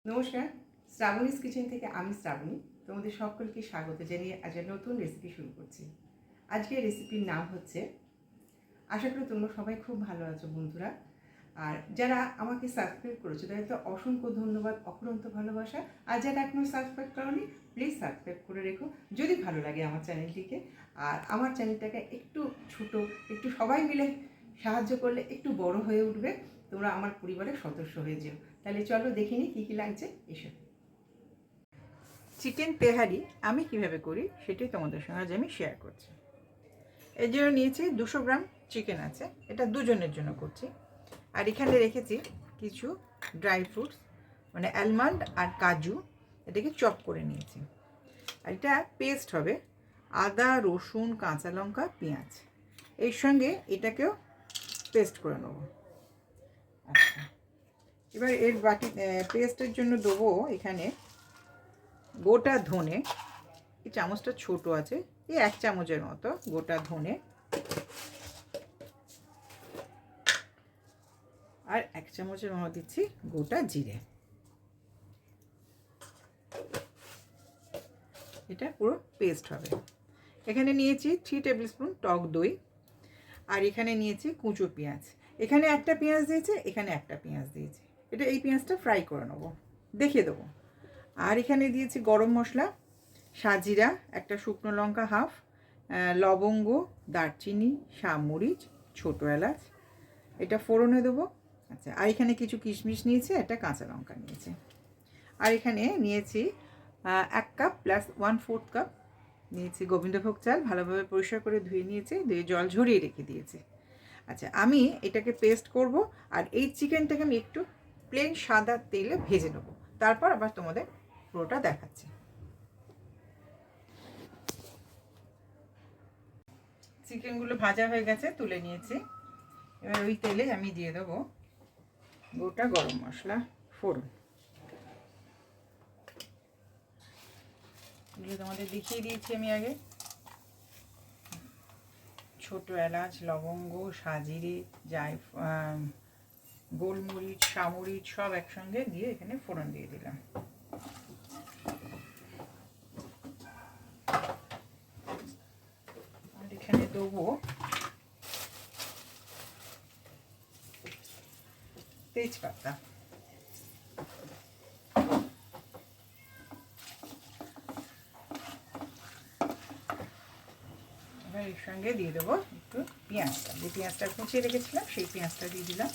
নমস্কার, শ্রাবণীস কিচেন থেকে আমি শ্রাবণী তোমাদের সকলকে স্বাগত জানিয়ে আজ নতুন রেসিপি শুরু করছি। আজকের রেসিপির নাম হচ্ছে, আশা করি তোমরা সবাই খুব ভালো আছো বন্ধুরা। আর যারা আমাকে সাবস্ক্রাইব করেছো তাদের তো অসংখ্য ধন্যবাদ, অফুরন্ত ভালোবাসা। আর যারা এখনও সাবস্ক্রাইব করোনি প্লিজ সাবস্ক্রাইব করে রেখো যদি ভালো লাগে আমার চ্যানেলটিকে। আর আমার চ্যানেলটাকে একটু ছোট, একটু সবাই মিলে সাহায্য করলে একটু বড় হয়ে উঠবে, তোমরা আমার পরিবারের সদস্য হয়ে যেও। তাহলে চলো দেখে নিই কী কী লাগছে এসব। চিকেন তেহারি আমি কিভাবে করি সেটাই তোমাদের সঙ্গে আজ আমি শেয়ার করছি। এর জন্য নিয়েছি 200 গ্রাম চিকেন আছে, এটা দুজনের জন্য করছি। আর এখানে রেখেছি কিছু ড্রাই ফ্রুটস, মানে অ্যালমন্ড আর কাজু, এটাকে চপ করে নিয়েছি। আর এটা পেস্ট হবে আদা, রসুন, কাঁচা লঙ্কা, পেঁয়াজ, এর সঙ্গে এটাকেও পেস্ট করে নেব। আচ্ছা, এবার এর বাকি পেস্টের জন্য দেবো এখানে গোটা ধনে, এই চামচটা ছোট আছে, এই 1 চামচের মতো গোটা ধনে, আর 1 চামচের মতো দিচ্ছি গোটা জিরে। এটা পুরো পেস্ট হবে। এখানে নিয়েছি 3 টেবিল স্পুন টক দই, আর এখানে নিয়েছি কুচো পেঁয়াজ। এখানে একটা পেঁয়াজ দিয়েছি, এখানে একটা পেঁয়াজ দিয়েছি। এটা এই পেঁয়াজটা ফ্রাই করে নেবো, দেখিয়ে দেবো। আর এখানে দিয়েছি গরম মশলা, সাজিরা, একটা শুকনো লঙ্কা হাফ, লবঙ্গ, দারচিনি, শামরিচ, ছোটো এলাচ, এটা ফোড়নে দেবো। আচ্ছা, আর এখানে কিছু কিশমিশ নিয়েছি, একটা কাঁচা লঙ্কা নিয়েছি। আর এখানে নিয়েছি 1 কাপ প্লাস 1/4 কাপ নিয়েছি গোবিন্দভোগ চাল, ভালোভাবে পরিষ্কার করে ধুয়ে নিয়েছি, ধুয়ে জল ঝরিয়ে রেখে দিয়েছি। আচ্ছা, আমি এটাকে পেস্ট করব, আর এই চিকেনটাকে আমি একটু প্লেন সাদা তেলে ভেজে নেব, তারপর আবার তোমাদের পুরোটা দেখাচ্ছি। চিকেনগুলো ভাজা হয়ে গেছে, তুলে নিয়েছি। এবার ওই তেলে আমি দিয়ে দেবো গোটা গরম মশলা ফোড়ন, এগুলো তোমাদের দেখিয়ে দিয়েছি আমি আগে। ছোটো এলাচ, লবঙ্গ, সাজিরে, গোলমরিচ, শামরিচ সব একসঙ্গে দিয়ে এখানে ফোড়ন দিয়ে দিলাম। আর এখানে দেবো তেজপাতা, এবার এর সঙ্গে দিয়ে দেবো একটু পেঁয়াজটা, যে পেঁয়াজটা কুচিয়ে রেখেছিলাম সেই পেঁয়াজটা দিয়ে দিলাম।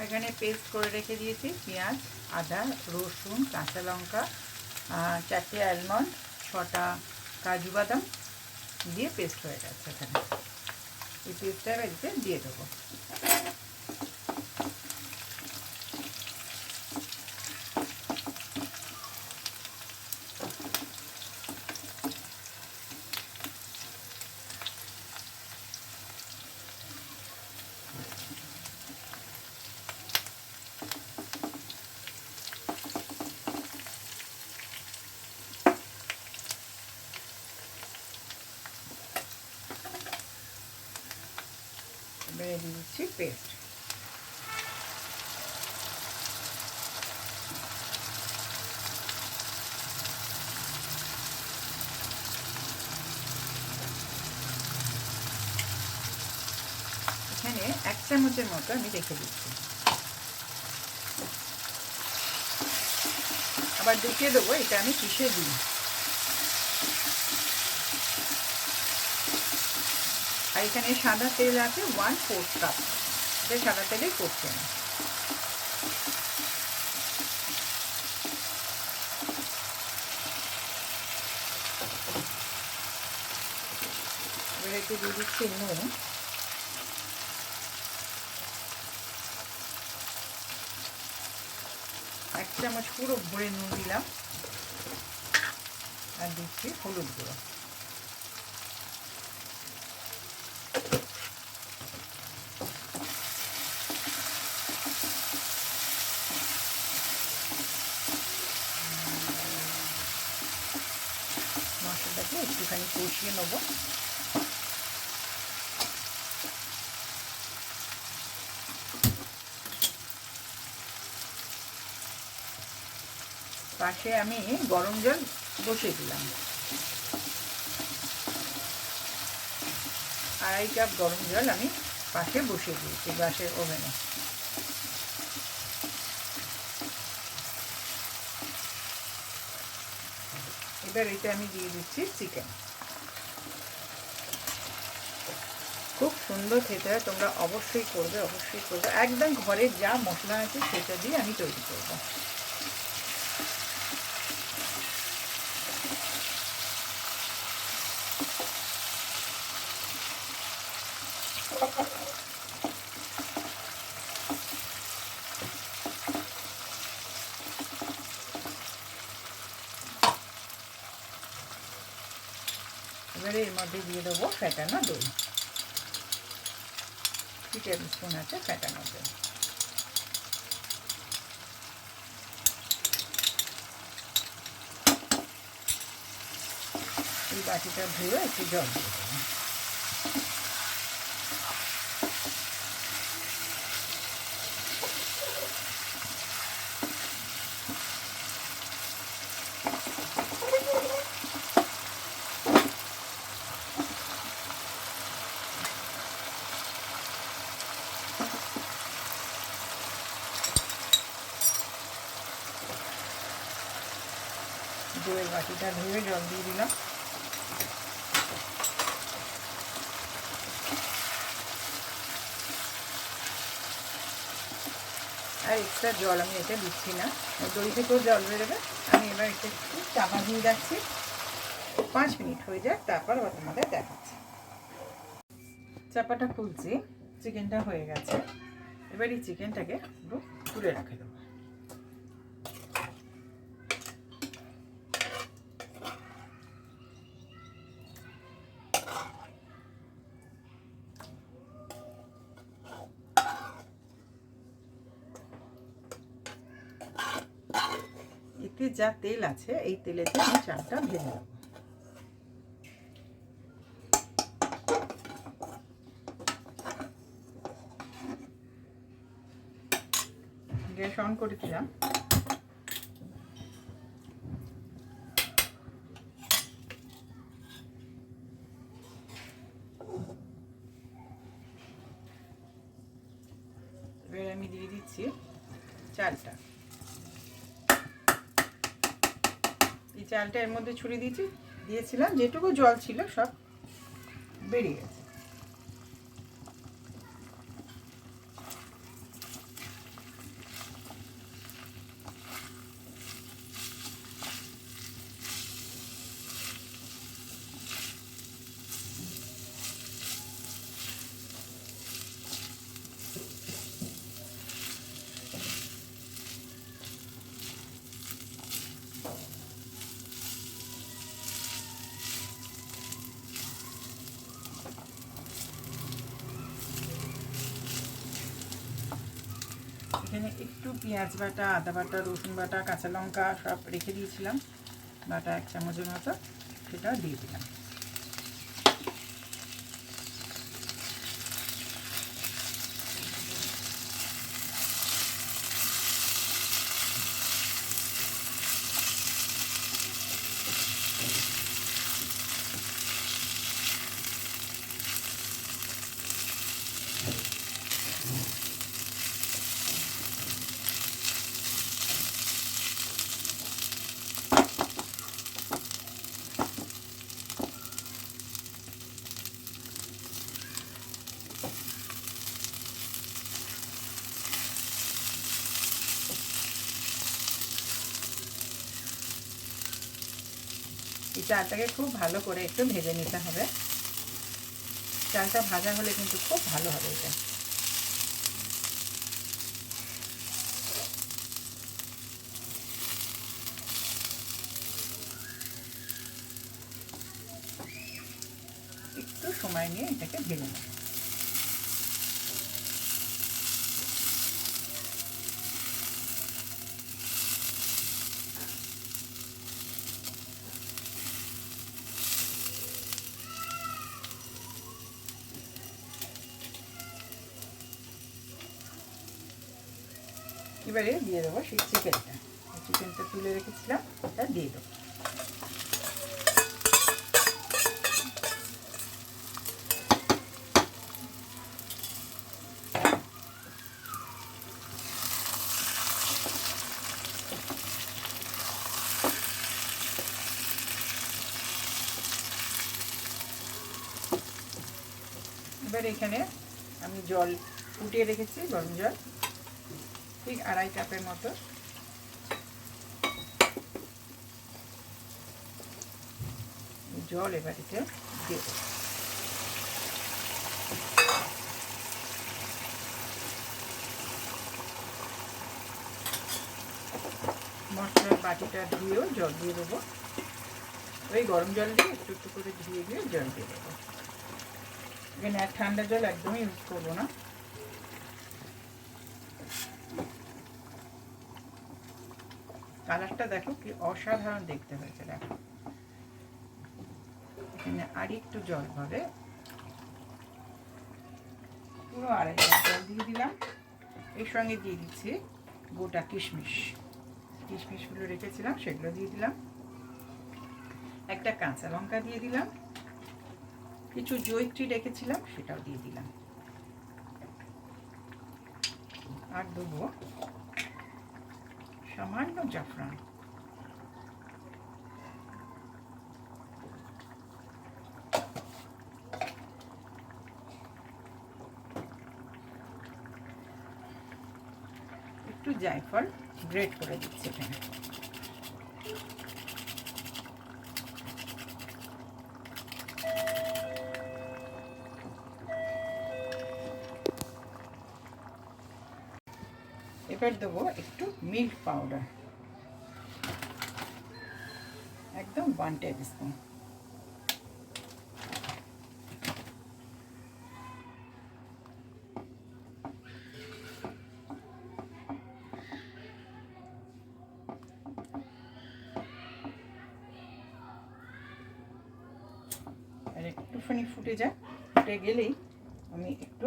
এখানে পেস্ট করে রেখে দিয়েছি পেঁয়াজ, আদা, রসুন, কাঁচা লঙ্কা, 4টে অ্যালমন্ড, 6টা কাজু বাদাম দিয়ে পেস্ট হয়ে গেছে। এখানে এই পেস্টটা এবারে দিয়ে দেবো। এবারে দিয়ে দিচ্ছি পেস্ট। এখানে 1 চামচের মতো আমি রেখে দিচ্ছি, আবার দেখিয়ে দেবো এটা আমি কিসে দিই। আর এখানে সাদা তেল আছে 1/4 কাপ, এটা সাদা তেলেই করছি আমি। এবার একটু দিয়ে দিচ্ছি নুন, 1 চামচ পুরো ভরে নুন দিলাম, আর দিচ্ছি হলুদ গুঁড়ো। মশলাটাকে একটুখানি কষিয়ে নেবো। পাশে আমি গরম জল বসিয়ে দিলাম, 2.5 কাপ গরম জল আমি পাশে বসিয়ে দিয়েছি গ্যাসের ওভেনে। এবার এটা আমি দিয়ে দিচ্ছি চিকেন। খুব সুন্দর খেতে হয়, তোমরা অবশ্যই করবে, অবশ্যই করবে। একদম ঘরে যা মশলা আছে সেটা দিয়ে আমি তৈরি করবো। এবারে এর মধ্যে দিয়ে দেবো ফ্যাটানো দই, 3 টেবিল স্পুন আছে ফ্যাটানো দই। এই বাটিটা ধুয়ে একটু জল দিয়ে দেবো। দইয়ের বাটিটা ধুয়ে জল দিয়ে দিলাম। আর এক্সট্রা জল আমি এটা দিচ্ছি না, দই থেকেও জল বেরোবে। আমি এবার এটা একটু চাপা দিয়ে রাখছি, 5 মিনিট হয়ে যাক, তারপর তোমাদের দেখাচ্ছি। চাপাটা খুলছি, চিকেনটা হয়ে গেছে। এবার এই চিকেনটাকে একটু তুলে রাখে দেবো। এতে যা তেল আছে এই তেলেতে আমি চালটা ভেজে নেব। গ্যাস অন করে দিলাম। এবার আমি দিয়ে দিচ্ছি চালটা। এই চালটা এর মধ্যে ছড়িয়ে দিয়েছিলাম, যেটুকু জল ছিল সব বেরিয়ে গেছে। এখানে একটু পেঁয়াজ বাটা, আদা বাটা, রসুন বাটা, কাঁচা লঙ্কা সব রেখে দিয়েছিলাম বাটা 1 চামচের মতো, সেটাও দিয়ে দিলাম। এই চালটাকে খুব ভালো করে একটু ভেজে নিতে হবে। চালটা ভাজা হলে কিন্তু খুব ভালো হবে এটা। সময় নিয়ে এটাকে ভেজে নেব। এবারে দিয়ে দেবো সেই চিকেনটা তুলে রেখেছিলাম, ওটা দিয়ে দেবো। এবার এখানে আমি জল ফুটিয়ে রেখেছি, গরম জল ঠিক 2.5 কাপের মতো। জল এবার এটা দিয়ে দেবো। মশলার বাটিটা দিয়েও জল দিয়ে দেবো। ওই গরম জল দিয়ে একটু একটু করে ধুয়ে দিয়ে জল দিয়ে দেবো। এখানে আর ঠান্ডা জল একদমই ইউজ করবো না। কালারটা দেখো কি অসাধারণ দেখতে হয়েছে, দেখো। এখানে আর একটু জল হবে, পুরো 2.5 কাপ জল দিয়ে দিলাম। এর সঙ্গে দিয়ে দিচ্ছি গোটা কিশমিশগুলো রেখেছিলাম, সেগুলো দিয়ে দিলাম। একটা কাঁচা লঙ্কা দিয়ে দিলাম, কিছু জয়িত্রী রেখেছিলাম সেটাও দিয়ে দিলাম, আর দেবো সামান্য জাফরান। একটু জায়ফল গ্রেট করে দিচ্ছি এখানে। এবার দেবো একটু মিল্ক পাউডার, একদম 1 টেবিল স্পুন। আর একটুখানি ফুটে গেলেই আমি একটু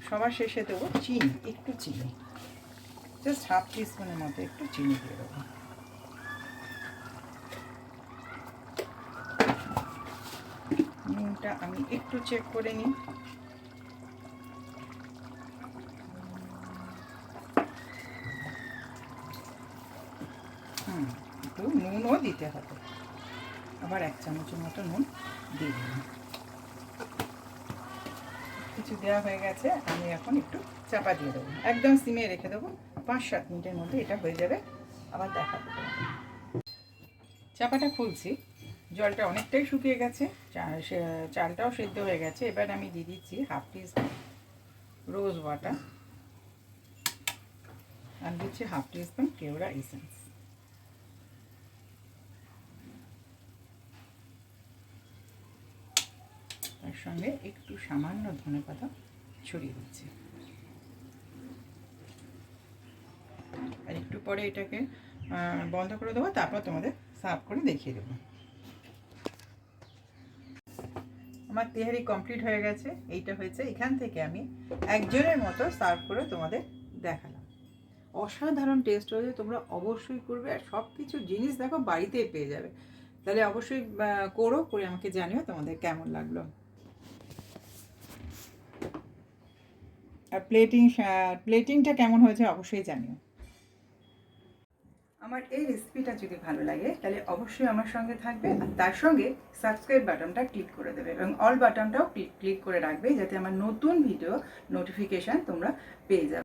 সবার শেষে দেবো চিনি, একটু চিনি, জাস্ট 1/2 টিস্পুনের মতো একটু চিনি দিয়ে দেবো। নুনটা আমি একটু চেক করে নিই। একটু নুনও দিতে হবে, আবার 1 চামচের মতো নুন দিয়ে দিলাম। কিছু দেওয়া হয়ে গেছে, আমি এখন একটু চাপা দিয়ে দেবো, একদম সিমে রেখে দেবো। 5-7 মিনিটের মধ্যে এটা হয়ে যাবে, আবার দেখাবো। চাপাটা খুলছি, জলটা অনেকটাই শুকিয়ে গেছে, চালটাও সেদ্ধ হয়ে গেছে। এবার আমি দিয়ে দিচ্ছি 1/2 টিস্পুন রোজ ওয়াটার, আর দিচ্ছি 1/2 টিস্পুন কেওড়া এসেন্স। তার সঙ্গে একটু সামান্য ধনেপাতা ছড়িয়ে দিচ্ছি। আর একটু পরে এটাকে বন্ধ করে দেবো, তারপর তোমাদের সার্ভ করে দেখিয়ে দেবো। আমার তেহারি কমপ্লিট হয়ে গেছে, এইটা হয়েছে। এখান থেকে আমি একজনের মতো সার্ভ করে তোমাদের দেখালাম। অসাধারণ টেস্ট হয়েছে, তোমরা অবশ্যই করবে। আর সব কিছু জিনিস দেখো বাড়িতেই পেয়ে যাবে, তাহলে অবশ্যই করে আমাকে জানিও তোমাদের কেমন লাগলো। আর প্লেটিংটা কেমন হয়েছে অবশ্যই জানিও। আমার এই রেসিপিটা যদি ভালো লাগে তাহলে অবশ্যই আমার সঙ্গে থাকবে, আর তার সঙ্গে সাবস্ক্রাইব বাটনটা ক্লিক করে দেবে এবং অল বাটনটাও ক্লিক করে রাখবে, যাতে আমার নতুন ভিডিও নোটিফিকেশান তোমরা পেয়ে যাবে।